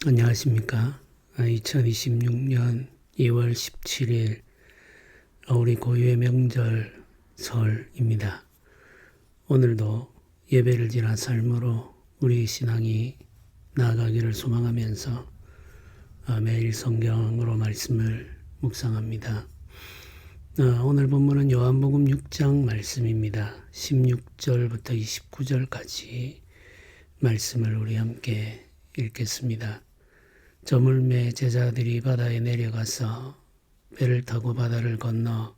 안녕하십니까. 2026년 2월 17일 우리 고유의 명절 설입니다. 오늘도 예배를 지난 삶으로 우리 신앙이 나아가기를 소망하면서 매일 성경으로 말씀을 묵상합니다. 오늘 본문은 요한복음 6장 말씀입니다. 16절부터 29절까지 말씀을 우리 함께 읽겠습니다. 저물매 제자들이 바다에 내려가서 배를 타고 바다를 건너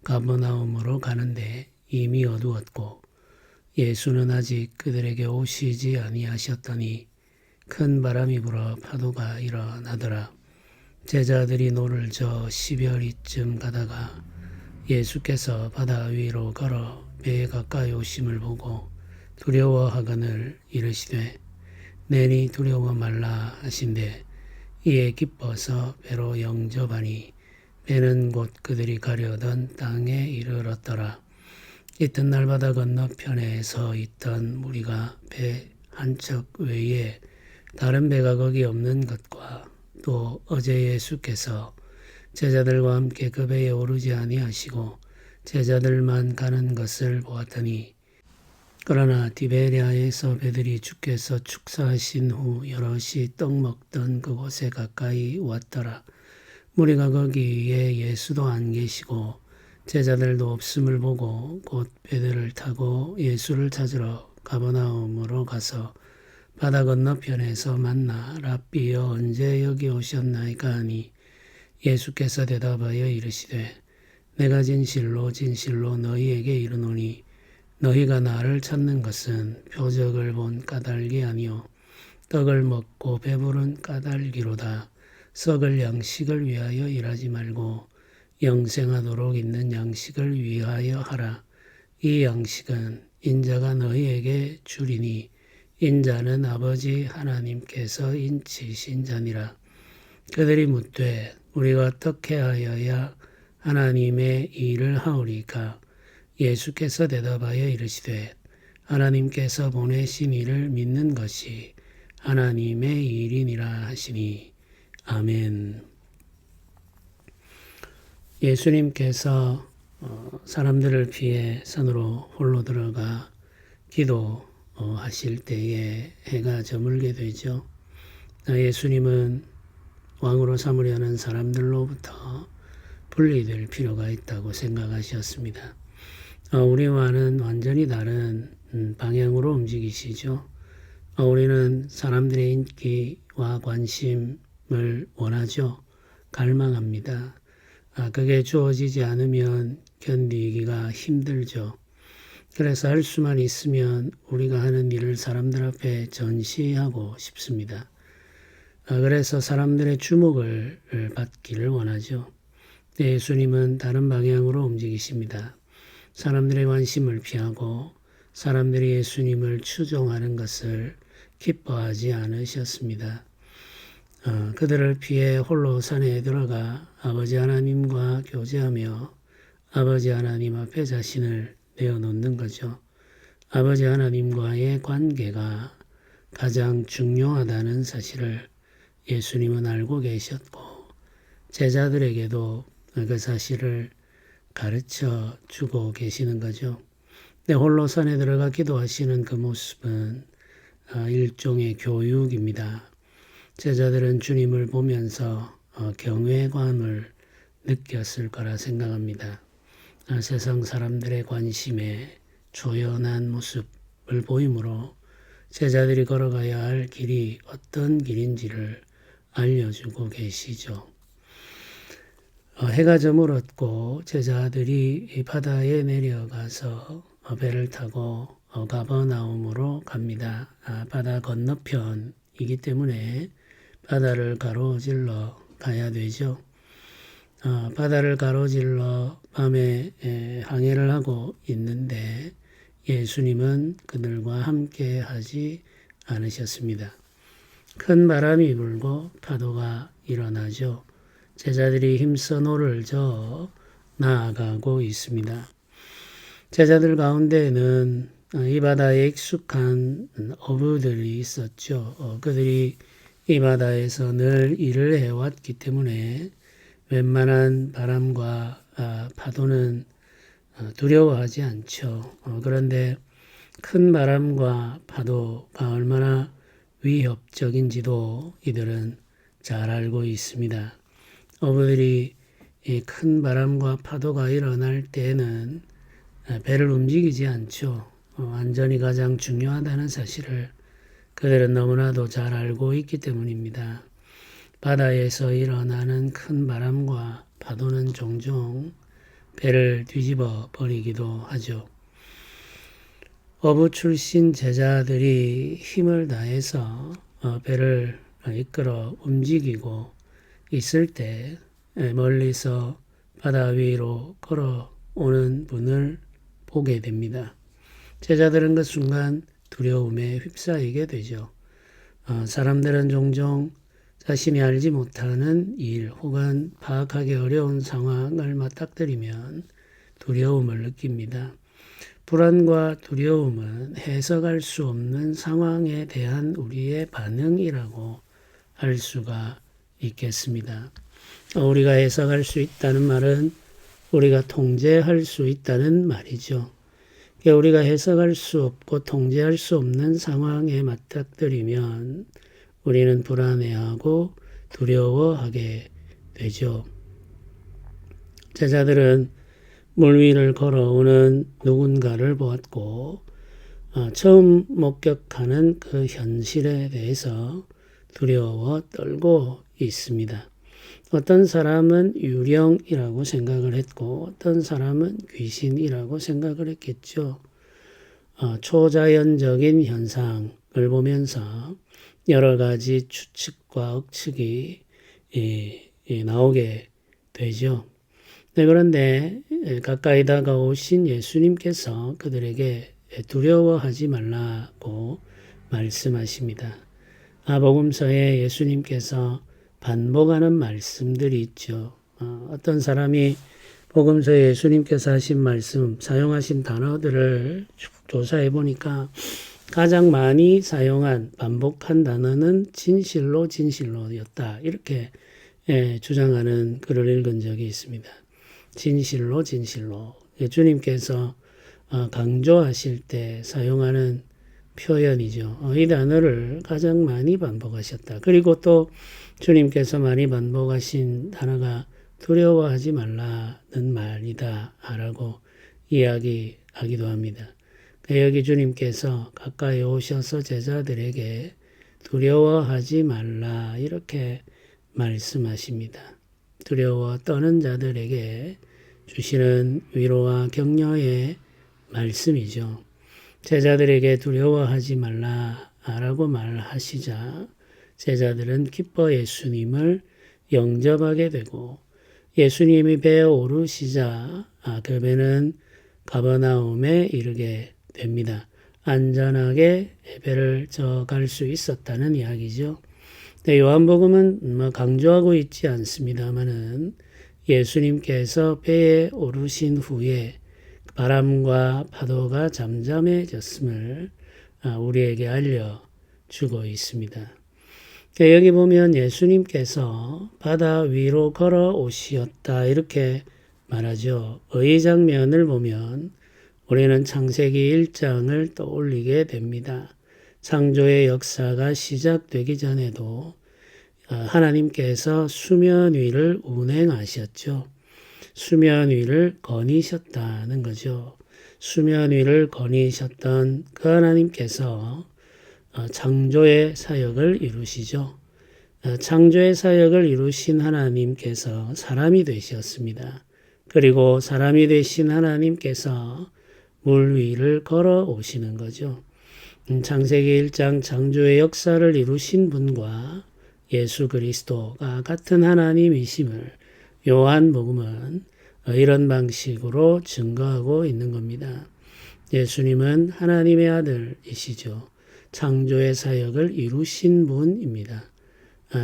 가버나움으로 가는데 이미 어두웠고 예수는 아직 그들에게 오시지 아니하셨더니 큰 바람이 불어 파도가 일어나더라. 제자들이 노를 저 10여리쯤 가다가 예수께서 바다 위로 걸어 배에 가까이 오심을 보고 두려워하거늘 이르시되 내니 두려워 말라 하신대 이에 기뻐서 배로 영접하니 배는 곧 그들이 가려던 땅에 이르렀더라. 이튿날 바다 건너편에 서 있던 무리가 배 한 척 외에 다른 배가 거기 없는 것과 또 어제 예수께서 제자들과 함께 그 배에 오르지 아니하시고 제자들만 가는 것을 보았더니 그러나 디베랴에서 배들이 주께서 축사하신 후 여럿이 떡 먹던 그곳에 가까이 왔더라. 무리가 거기에 예수도 안 계시고 제자들도 없음을 보고 곧 배들을 타고 예수를 찾으러 가버나움으로 가서 바다 건너편에서 만나 랍비여 언제 여기 오셨나이까 하니 예수께서 대답하여 이르시되 내가 진실로 진실로 너희에게 이르노니 너희가 나를 찾는 것은 표적을 본 까닭이 아니요 떡을 먹고 배부른 까닭이로다. 썩을 양식을 위하여 일하지 말고 영생하도록 있는 양식을 위하여 하라. 이 양식은 인자가 너희에게 주리니 인자는 아버지 하나님께서 인치신 자니라. 그들이 묻되 우리가 어떻게 하여야 하나님의 일을 하오리까? 예수께서 대답하여 이르시되 하나님께서 보내신 이를 믿는 것이 하나님의 일이니라 하시니 아멘. 예수님께서 사람들을 피해 산으로 홀로 들어가 기도하실 때에 해가 저물게 되죠. 예수님은 왕으로 삼으려는 사람들로부터 분리될 필요가 있다고 생각하셨습니다. 우리와는 완전히 다른 방향으로 움직이시죠. 우리는 사람들의 인기와 관심을 원하죠. 갈망합니다. 그게 주어지지 않으면 견디기가 힘들죠. 그래서 할 수만 있으면 우리가 하는 일을 사람들 앞에 전시하고 싶습니다. 그래서 사람들의 주목을 받기를 원하죠. 예수님은 다른 방향으로 움직이십니다. 사람들의 관심을 피하고 사람들이 예수님을 추종하는 것을 기뻐하지 않으셨습니다. 그들을 피해 홀로 산에 들어가 아버지 하나님과 교제하며 아버지 하나님 앞에 자신을 내어놓는 거죠. 아버지 하나님과의 관계가 가장 중요하다는 사실을 예수님은 알고 계셨고 제자들에게도 그 사실을 가르쳐 주고 계시는 거죠. 홀로 산에 들어가 기도하시는 그 모습은 일종의 교육입니다. 제자들은 주님을 보면서 경외감을 느꼈을 거라 생각합니다. 세상 사람들의 관심에 조연한 모습을 보이므로 제자들이 걸어가야 할 길이 어떤 길인지를 알려주고 계시죠. 해가 저물었고 제자들이 바다에 내려가서 배를 타고 가버나움으로 갑니다. 바다 건너편이기 때문에 바다를 가로질러 가야 되죠. 바다를 가로질러 밤에 항해를 하고 있는데 예수님은 그들과 함께 하지 않으셨습니다. 큰 바람이 불고 파도가 일어나죠. 제자들이 힘써 노를 저어 나아가고 있습니다. 제자들 가운데에는 이 바다에 익숙한 어부들이 있었죠. 그들이 이 바다에서 늘 일을 해왔기 때문에 웬만한 바람과 파도는 두려워하지 않죠. 그런데 큰 바람과 파도가 얼마나 위협적인지도 이들은 잘 알고 있습니다. 어부들이 이 큰 바람과 파도가 일어날 때에는 배를 움직이지 않죠. 안전이 가장 중요하다는 사실을 그들은 너무나도 잘 알고 있기 때문입니다. 바다에서 일어나는 큰 바람과 파도는 종종 배를 뒤집어 버리기도 하죠. 어부 출신 제자들이 힘을 다해서 배를 이끌어 움직이고 있을 때 멀리서 바다 위로 걸어오는 분을 보게 됩니다. 제자들은 그 순간 두려움에 휩싸이게 되죠. 사람들은 종종 자신이 알지 못하는 일 혹은 파악하기 어려운 상황을 맞닥뜨리면 두려움을 느낍니다. 불안과 두려움은 해석할 수 없는 상황에 대한 우리의 반응이라고 할 수가 있겠습니다. 우리가 해석할 수 있다는 말은 우리가 통제할 수 있다는 말이죠. 우리가 해석할 수 없고 통제할 수 없는 상황에 맞닥뜨리면 우리는 불안해하고 두려워하게 되죠. 제자들은 물 위를 걸어오는 누군가를 보았고 처음 목격하는 그 현실에 대해서 두려워 떨고 있습니다. 어떤 사람은 유령이라고 생각을 했고 어떤 사람은 귀신이라고 생각을 했겠죠. 초자연적인 현상을 보면서 여러 가지 추측과 억측이 나오게 되죠. 그런데 가까이 다가오신 예수님께서 그들에게 두려워하지 말라고 말씀하십니다. 복음서에 예수님께서 반복하는 말씀들이 있죠. 어떤 사람이 복음서에 예수님께서 하신 말씀, 사용하신 단어들을 쭉 조사해 보니까 가장 많이 사용한 반복한 단어는 진실로였다. 이렇게 주장하는 글을 읽은 적이 있습니다. 진실로. 주님께서 강조하실 때 사용하는 표현이죠. 이 단어를 가장 많이 반복하셨다. 그리고 또 주님께서 많이 반복하신 단어가 두려워하지 말라는 말이다 라고 이야기하기도 합니다. 여기 주님께서 가까이 오셔서 제자들에게 두려워하지 말라 이렇게 말씀하십니다. 두려워 떠는 자들에게 주시는 위로와 격려의 말씀이죠. 제자들에게 두려워하지 말라라고 말하시자 제자들은 기뻐 예수님을 영접하게 되고 예수님이 배에 오르시자 그 배는 가버나움에 이르게 됩니다. 안전하게 배를 져갈 수 있었다는 이야기죠. 요한복음은 강조하고 있지 않습니다만은 예수님께서 배에 오르신 후에 바람과 파도가 잠잠해졌음을 우리에게 알려주고 있습니다. 여기 보면 예수님께서 바다 위로 걸어오시었다 이렇게 말하죠. 이 장면을 보면 우리는 창세기 1장을 떠올리게 됩니다. 창조의 역사가 시작되기 전에도 하나님께서 수면 위를 운행하셨죠. 수면 위를 거니셨다는 거죠. 수면 위를 거니셨던 그 하나님께서 창조의 사역을 이루시죠. 창조의 사역을 이루신 하나님께서 사람이 되셨습니다. 그리고 사람이 되신 하나님께서 물 위를 걸어오시는 거죠. 창세기 1장 창조의 역사를 이루신 분과 예수 그리스도가 같은 하나님이심을 요한복음은 이런 방식으로 증거하고 있는 겁니다. 예수님은 하나님의 아들이시죠. 창조의 사역을 이루신 분입니다.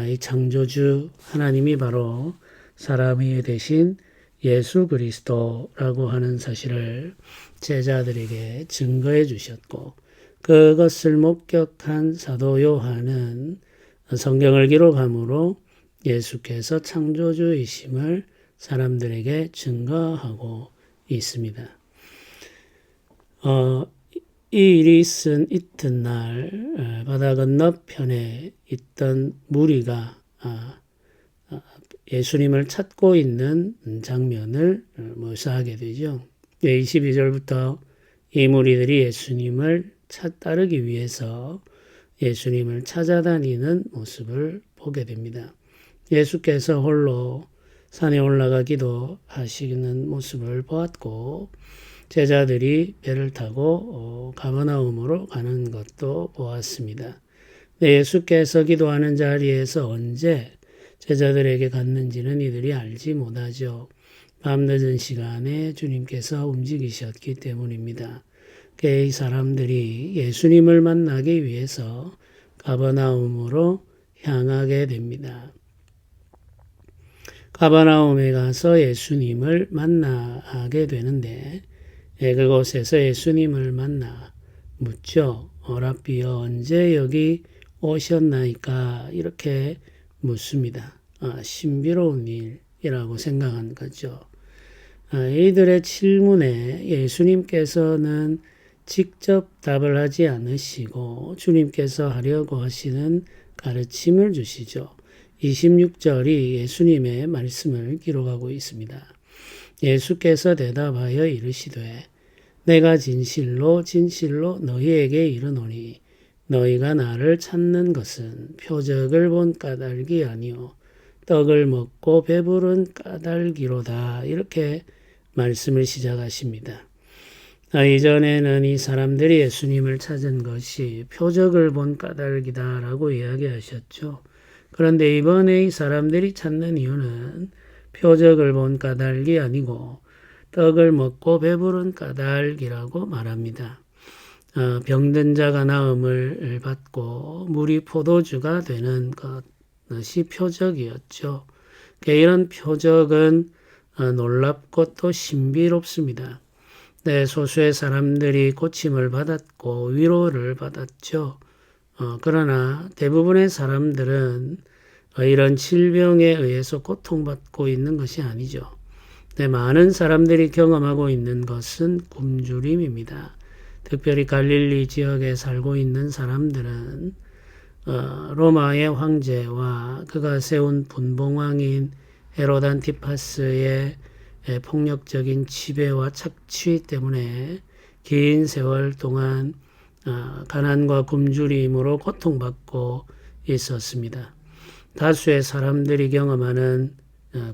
이 창조주 하나님이 바로 사람이 되신 예수 그리스도라고 하는 사실을 제자들에게 증거해 주셨고 그것을 목격한 사도 요한은 성경을 기록함으로 예수께서 창조주이심을 사람들에게 증거하고 있습니다. 이 일이 있은 이튿날 바다 건너편에 있던 무리가 예수님을 찾고 있는 장면을 묘사하게 되죠. 22절부터 이 무리들이 예수님을 따르기 위해서 예수님을 찾아다니는 모습을 보게 됩니다. 예수께서 홀로 산에 올라가 기도하시는 모습을 보았고 제자들이 배를 타고 가버나움으로 가는 것도 보았습니다. 예수께서 기도하는 자리에서 언제 제자들에게 갔는지는 이들이 알지 못하죠. 밤늦은 시간에 주님께서 움직이셨기 때문입니다. 이 사람들이 예수님을 만나기 위해서 가버나움으로 향하게 됩니다. 가버나움에 가서 예수님을 만나게 되는데 그곳에서 예수님을 만나 묻죠. 라삐여 언제 여기 오셨나이까 이렇게 묻습니다. 신비로운 일이라고 생각한 거죠. 이들의 질문에 예수님께서는 직접 답을 하지 않으시고 주님께서 하려고 하시는 가르침을 주시죠. 26절이 예수님의 말씀을 기록하고 있습니다. 예수께서 대답하여 이르시되 내가 진실로 진실로 너희에게 이르노니 너희가 나를 찾는 것은 표적을 본 까닭이 아니요 떡을 먹고 배부른 까닭이로다. 이렇게 말씀을 시작하십니다. 이전에는 이 사람들이 예수님을 찾은 것이 표적을 본 까닭이다라고 이야기하셨죠. 그런데 이번에 이 사람들이 찾는 이유는 표적을 본 까닭이 아니고 떡을 먹고 배부른 까닭이라고 말합니다. 병든 자가 나음을 받고 물이 포도주가 되는 것이 표적이었죠. 이런 표적은 놀랍고 또 신비롭습니다. 소수의 사람들이 고침을 받았고 위로를 받았죠. 그러나 대부분의 사람들은 이런 질병에 의해서 고통받고 있는 것이 아니죠. 많은 사람들이 경험하고 있는 것은 굶주림입니다. 특별히 갈릴리 지역에 살고 있는 사람들은 로마의 황제와 그가 세운 분봉왕인 헤롯 안티파스의 폭력적인 지배와 착취 때문에 긴 세월 동안 가난과 굶주림으로 고통받고 있었습니다. 다수의 사람들이 경험하는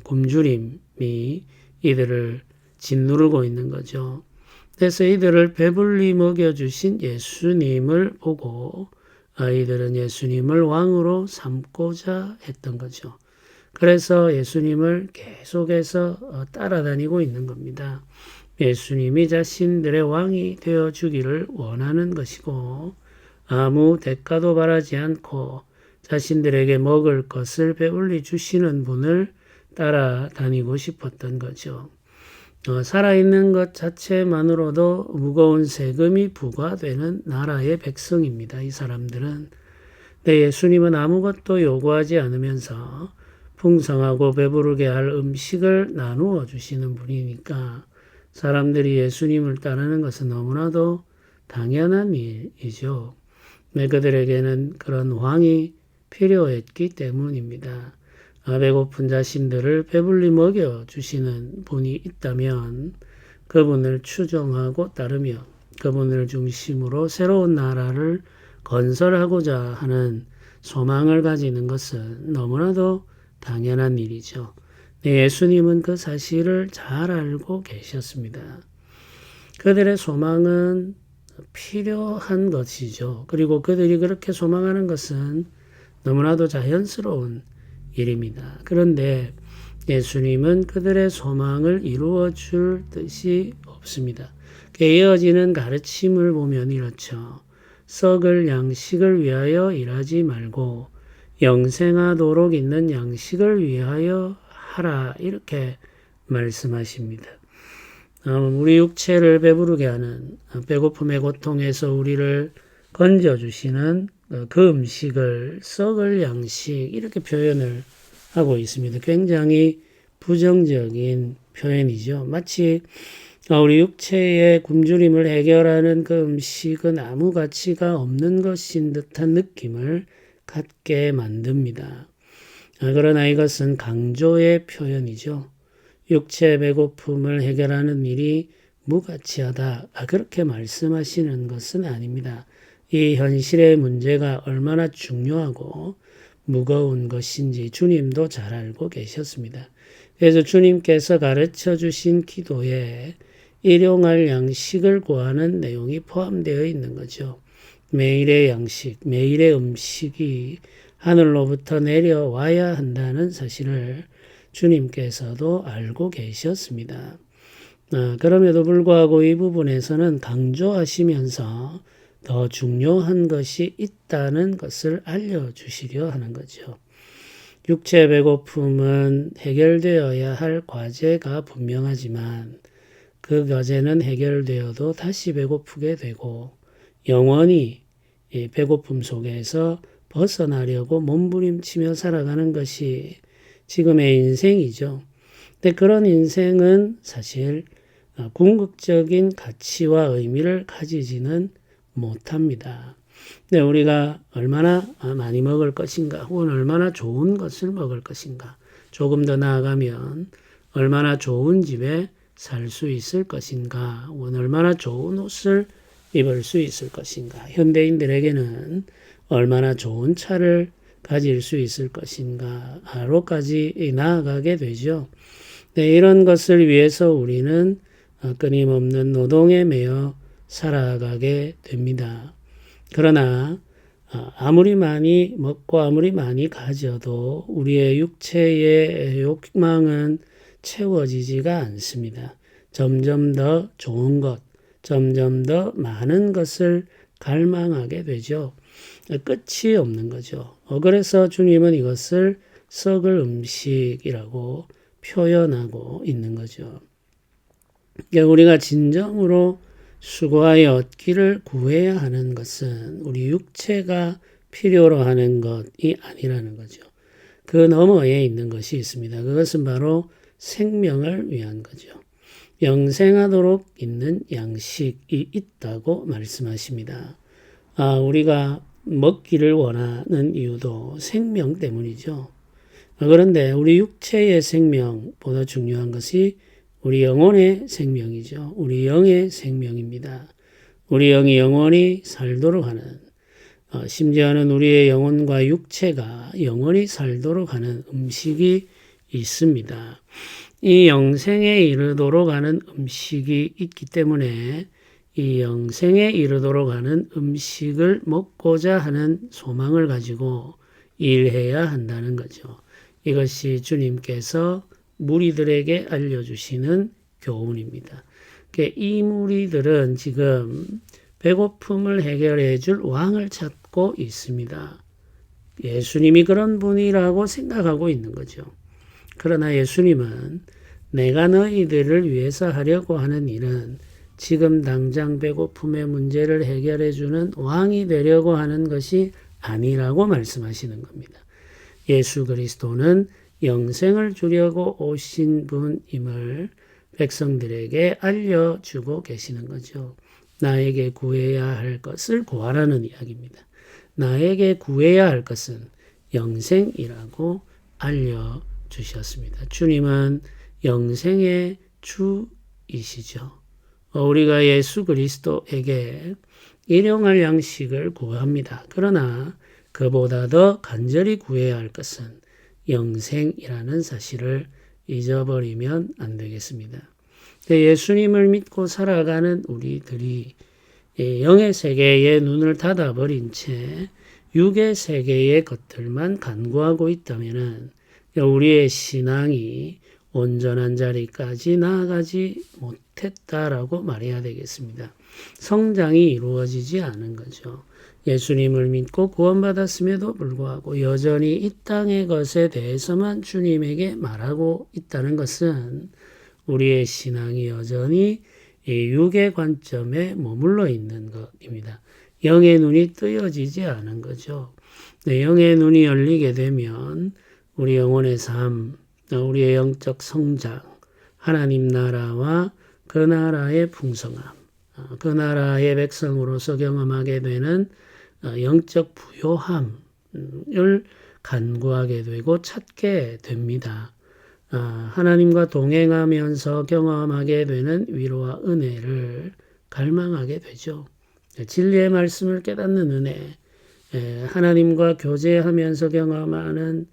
굶주림이 이들을 짓누르고 있는 거죠. 그래서 이들을 배불리 먹여주신 예수님을 보고 이들은 예수님을 왕으로 삼고자 했던 거죠. 그래서 예수님을 계속해서 따라다니고 있는 겁니다. 예수님이 자신들의 왕이 되어주기를 원하는 것이고 아무 대가도 바라지 않고 자신들에게 먹을 것을 배불리 주시는 분을 따라다니고 싶었던 거죠. 살아있는 것 자체만으로도 무거운 세금이 부과되는 나라의 백성입니다. 이 사람들은. 예수님은 아무것도 요구하지 않으면서 풍성하고 배부르게 할 음식을 나누어 주시는 분이니까 사람들이 예수님을 따르는 것은 너무나도 당연한 일이죠. 그들에게는 그런 왕이 필요했기 때문입니다. 배고픈 자신들을 배불리 먹여주시는 분이 있다면 그분을 추종하고 따르며 그분을 중심으로 새로운 나라를 건설하고자 하는 소망을 가지는 것은 너무나도 당연한 일이죠. 예수님은 그 사실을 잘 알고 계셨습니다. 그들의 소망은 필요한 것이죠. 그리고 그들이 그렇게 소망하는 것은 너무나도 자연스러운 일입니다. 그런데 예수님은 그들의 소망을 이루어 줄 뜻이 없습니다. 이어지는 가르침을 보면 이렇죠. 썩을 양식을 위하여 일하지 말고 영생하도록 있는 양식을 위하여 하라. 이렇게 말씀하십니다. 우리 육체를 배부르게 하는 배고픔의 고통에서 우리를 건져주시는 그 음식을 썩을 양식 이렇게 표현을 하고 있습니다. 굉장히 부정적인 표현이죠. 마치 우리 육체의 굶주림을 해결하는 그 음식은 아무 가치가 없는 것인 듯한 느낌을 갖게 만듭니다. 그러나 이것은 강조의 표현이죠. 육체의 배고픔을 해결하는 일이 무가치하다. 그렇게 말씀하시는 것은 아닙니다. 이 현실의 문제가 얼마나 중요하고 무거운 것인지 주님도 잘 알고 계셨습니다. 그래서 주님께서 가르쳐 주신 기도에 일용할 양식을 구하는 내용이 포함되어 있는 거죠. 매일의 양식, 매일의 음식이 하늘로부터 내려와야 한다는 사실을 주님께서도 알고 계셨습니다. 그럼에도 불구하고 이 부분에서는 강조하시면서 더 중요한 것이 있다는 것을 알려주시려 하는 거죠. 육체 배고픔은 해결되어야 할 과제가 분명하지만 그 과제는 해결되어도 다시 배고프게 되고 영원히 이 배고픔 속에서 벗어나려고 몸부림치며 살아가는 것이 지금의 인생이죠. 근데 그런 인생은 사실 궁극적인 가치와 의미를 가지지는 못합니다. 근데 우리가 얼마나 많이 먹을 것인가, 혹은 얼마나 좋은 것을 먹을 것인가, 조금 더 나아가면 얼마나 좋은 집에 살 수 있을 것인가, 혹은 얼마나 좋은 옷을 입을 수 있을 것인가, 현대인들에게는 얼마나 좋은 차를 가질 수 있을 것인가로까지 나아가게 되죠. 네, 이런 것을 위해서 우리는 끊임없는 노동에 매여 살아가게 됩니다. 그러나 아무리 많이 먹고 아무리 많이 가져도 우리의 육체의 욕망은 채워지지가 않습니다. 점점 더 좋은 것, 점점 더 많은 것을 갈망하게 되죠. 끝이 없는 거죠. 그래서 주님은 이것을 썩을 음식이라고 표현하고 있는 거죠. 우리가 진정으로 수고하여 얻기를 구해야 하는 것은 우리 육체가 필요로 하는 것이 아니라는 거죠. 그 너머에 있는 것이 있습니다. 그것은 바로 생명을 위한 거죠. 영생하도록 있는 양식이 있다고 말씀하십니다. 우리가 먹기를 원하는 이유도 생명 때문이죠. 그런데 우리 육체의 생명보다 중요한 것이 우리 영혼의 생명이죠. 우리 영의 생명입니다. 우리 영이 영원히 살도록 하는, 심지어는 우리의 영혼과 육체가 영원히 살도록 하는 음식이 있습니다. 이 영생에 이르도록 하는 음식이 있기 때문에 이 영생에 이르도록 하는 음식을 먹고자 하는 소망을 가지고 일해야 한다는 거죠. 이것이 주님께서 무리들에게 알려주시는 교훈입니다. 이 무리들은 지금 배고픔을 해결해 줄 왕을 찾고 있습니다. 예수님이 그런 분이라고 생각하고 있는 거죠. 그러나 예수님은 내가 너희들을 위해서 하려고 하는 일은 지금 당장 배고픔의 문제를 해결해 주는 왕이 되려고 하는 것이 아니라고 말씀하시는 겁니다. 예수 그리스도는 영생을 주려고 오신 분임을 백성들에게 알려주고 계시는 거죠. 나에게 구해야 할 것을 구하라는 이야기입니다. 나에게 구해야 할 것은 영생이라고 알려주셨습니다. 주님은 영생의 주이시죠. 우리가 예수 그리스도에게 일용할 양식을 구합니다. 그러나 그보다 더 간절히 구해야 할 것은 영생이라는 사실을 잊어버리면 안 되겠습니다. 예수님을 믿고 살아가는 우리들이 영의 세계에 눈을 닫아버린 채 육의 세계의 것들만 간구하고 있다면 우리의 신앙이 온전한 자리까지 나아가지 못했다라고 말해야 되겠습니다. 성장이 이루어지지 않은 거죠. 예수님을 믿고 구원받았음에도 불구하고 여전히 이 땅의 것에 대해서만 주님에게 말하고 있다는 것은 우리의 신앙이 여전히 육의 관점에 머물러 있는 것입니다. 영의 눈이 뜨여지지 않은 거죠. 네, 영의 눈이 열리게 되면 우리 영혼의 삶, 우리의 영적 성장, 하나님 나라와 그 나라의 풍성함, 그 나라의 백성으로서 경험하게 되는 영적 부요함을 간구하게 되고 찾게 됩니다. 하나님과 동행하면서 경험하게 되는 위로와 은혜를 갈망하게 되죠. 진리의 말씀을 깨닫는 은혜, 하나님과 교제하면서 경험하는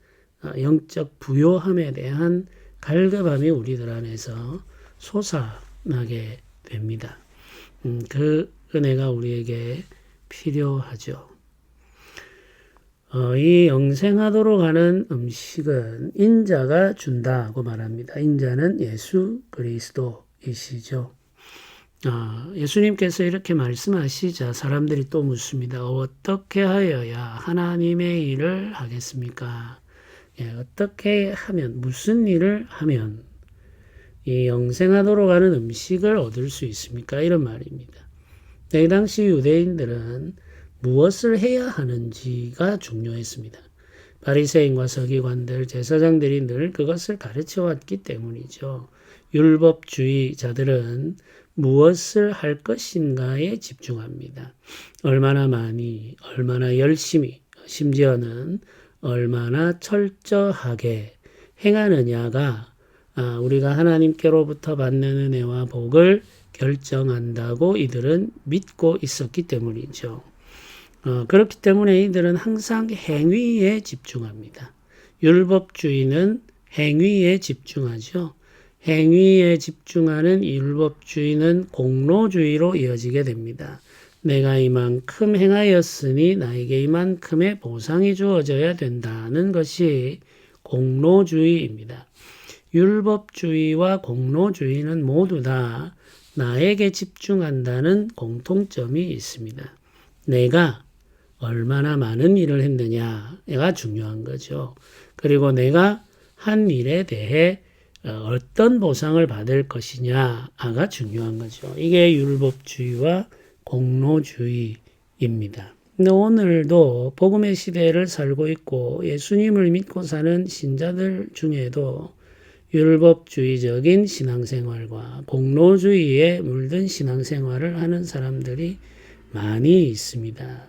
영적 부요함에 대한 갈급함이 우리들 안에서 솟아나게 됩니다. 그 은혜가 우리에게 필요하죠. 이 영생하도록 하는 음식은 인자가 준다고 말합니다. 인자는 예수 그리스도이시죠. 예수님께서 이렇게 말씀하시자 사람들이 또 묻습니다. 어떻게 하여야 하나님의 일을 하겠습니까? 어떻게 하면, 무슨 일을 하면 이 영생하도록 하는 음식을 얻을 수 있습니까? 이런 말입니다. 이 당시 유대인들은 무엇을 해야 하는지가 중요했습니다. 바리새인과 서기관들, 제사장들이 늘 그것을 가르쳐 왔기 때문이죠. 율법주의자들은 무엇을 할 것인가에 집중합니다. 얼마나 많이, 얼마나 열심히, 심지어는 얼마나 철저하게 행하느냐가 우리가 하나님께로부터 받는 은혜와 복을 결정한다고 이들은 믿고 있었기 때문이죠. 그렇기 때문에 이들은 항상 행위에 집중합니다. 율법주의는 행위에 집중하죠. 행위에 집중하는 율법주의는 공로주의로 이어지게 됩니다. 내가 이만큼 행하였으니 나에게 이만큼의 보상이 주어져야 된다는 것이 공로주의입니다. 율법주의와 공로주의는 모두 다 나에게 집중한다는 공통점이 있습니다. 내가 얼마나 많은 일을 했느냐가 중요한 거죠. 그리고 내가 한 일에 대해 어떤 보상을 받을 것이냐가 중요한 거죠. 이게 율법주의와 공로주의입니다. 근데 오늘도 복음의 시대를 살고 있고 예수님을 믿고 사는 신자들 중에도 율법주의적인 신앙생활과 공로주의에 물든 신앙생활을 하는 사람들이 많이 있습니다.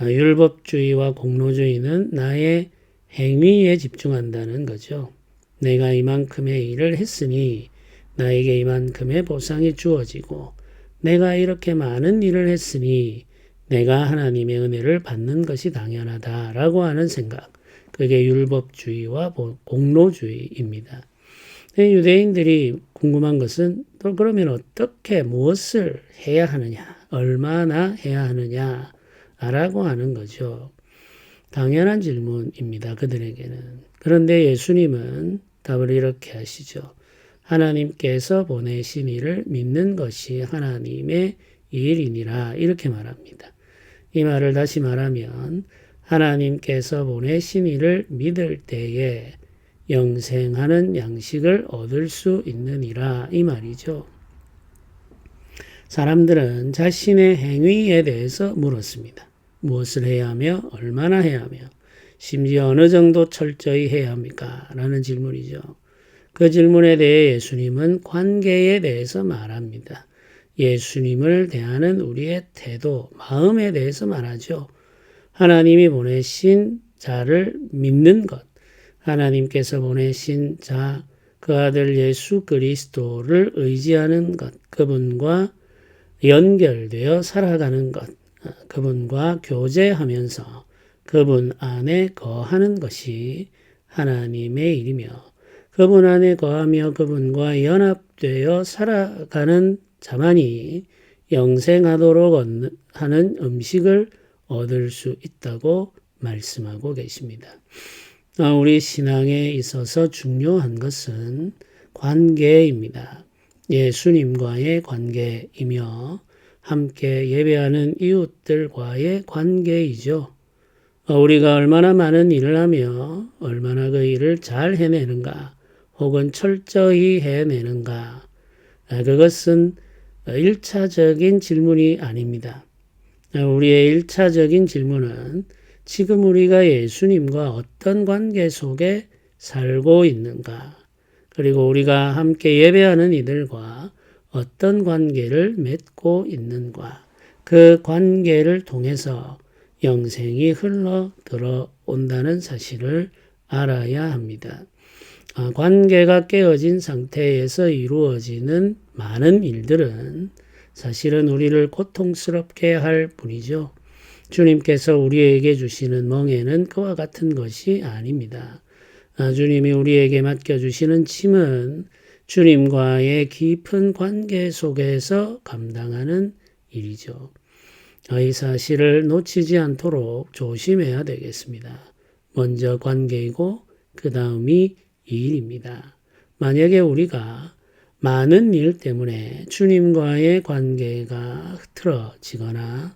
율법주의와 공로주의는 나의 행위에 집중한다는 거죠. 내가 이만큼의 일을 했으니 나에게 이만큼의 보상이 주어지고 내가 이렇게 많은 일을 했으니 내가 하나님의 은혜를 받는 것이 당연하다라고 하는 생각. 그게 율법주의와 공로주의입니다. 유대인들이 궁금한 것은 또 그러면 어떻게 무엇을 해야 하느냐, 얼마나 해야 하느냐라고 하는 거죠. 당연한 질문입니다. 그들에게는. 그런데 예수님은 답을 이렇게 하시죠. 하나님께서 보내신 이를 믿는 것이 하나님의 일이니라 이렇게 말합니다. 이 말을 다시 말하면 하나님께서 보내신 이를 믿을 때에 영생하는 양식을 얻을 수 있느니라 이 말이죠. 사람들은 자신의 행위에 대해서 물었습니다. 무엇을 해야 하며 얼마나 해야 하며 심지어 어느 정도 철저히 해야 합니까? 라는 질문이죠. 그 질문에 대해 예수님은 관계에 대해서 말합니다. 예수님을 대하는 우리의 태도, 마음에 대해서 말하죠. 하나님이 보내신 자를 믿는 것, 하나님께서 보내신 자, 그 아들 예수 그리스도를 의지하는 것, 그분과 연결되어 살아가는 것, 그분과 교제하면서 그분 안에 거하는 것이 하나님의 일이며 그분 안에 거하며 그분과 연합되어 살아가는 자만이 영생하도록 하는 음식을 얻을 수 있다고 말씀하고 계십니다. 우리 신앙에 있어서 중요한 것은 관계입니다. 예수님과의 관계이며 함께 예배하는 이웃들과의 관계이죠. 우리가 얼마나 많은 일을 하며 얼마나 그 일을 잘 해내는가 혹은 철저히 해내는가 그것은 1차적인 질문이 아닙니다. 우리의 1차적인 질문은 지금 우리가 예수님과 어떤 관계 속에 살고 있는가? 그리고 우리가 함께 예배하는 이들과 어떤 관계를 맺고 있는가? 그 관계를 통해서 영생이 흘러 들어온다는 사실을 알아야 합니다. 관계가 깨어진 상태에서 이루어지는 많은 일들은 사실은 우리를 고통스럽게 할 뿐이죠. 주님께서 우리에게 주시는 멍에는 그와 같은 것이 아닙니다. 주님이 우리에게 맡겨주시는 짐은 주님과의 깊은 관계 속에서 감당하는 일이죠. 이 사실을 놓치지 않도록 조심해야 되겠습니다. 먼저 관계이고 그 다음이 일입니다. 만약에 우리가 많은 일 때문에 주님과의 관계가 흐트러지거나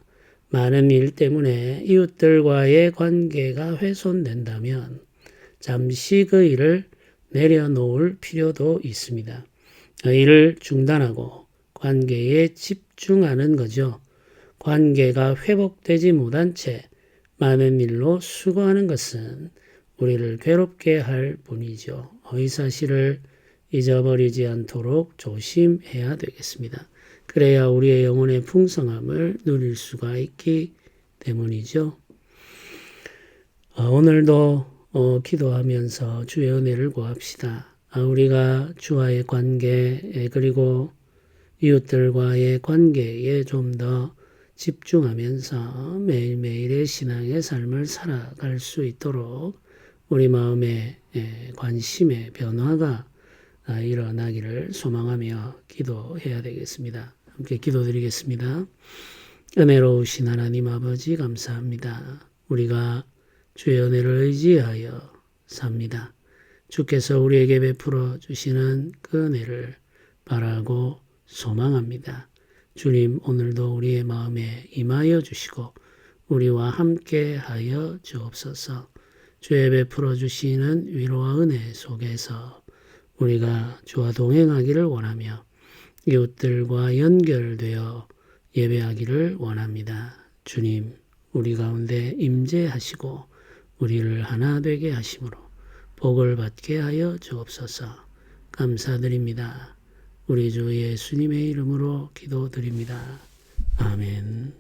많은 일 때문에 이웃들과의 관계가 훼손된다면 잠시 그 일을 내려놓을 필요도 있습니다. 일을 중단하고 관계에 집중하는 거죠. 관계가 회복되지 못한 채 많은 일로 수고하는 것은 우리를 괴롭게 할 뿐이죠. 이 사실을 잊어버리지 않도록 조심해야 되겠습니다. 그래야 우리의 영혼의 풍성함을 누릴 수가 있기 때문이죠. 오늘도 기도하면서 주의 은혜를 구합시다. 우리가 주와의 관계 그리고 이웃들과의 관계에 좀 더 집중하면서 매일매일의 신앙의 삶을 살아갈 수 있도록 우리 마음의 관심의 변화가 일어나기를 소망하며 기도해야 되겠습니다. 함께 기도드리겠습니다. 은혜로우신 하나님 아버지 감사합니다. 우리가 주의 은혜를 의지하여 삽니다. 주께서 우리에게 베풀어 주시는 그 은혜를 바라고 소망합니다. 주님 오늘도 우리의 마음에 임하여 주시고 우리와 함께 하여 주옵소서. 주의 베풀어 주시는 위로와 은혜 속에서 우리가 주와 동행하기를 원하며 이웃들과 연결되어 예배하기를 원합니다. 주님 우리 가운데 임재하시고 우리를 하나 되게 하심으로 복을 받게 하여 주옵소서. 감사드립니다. 우리 주 예수님의 이름으로 기도드립니다. 아멘.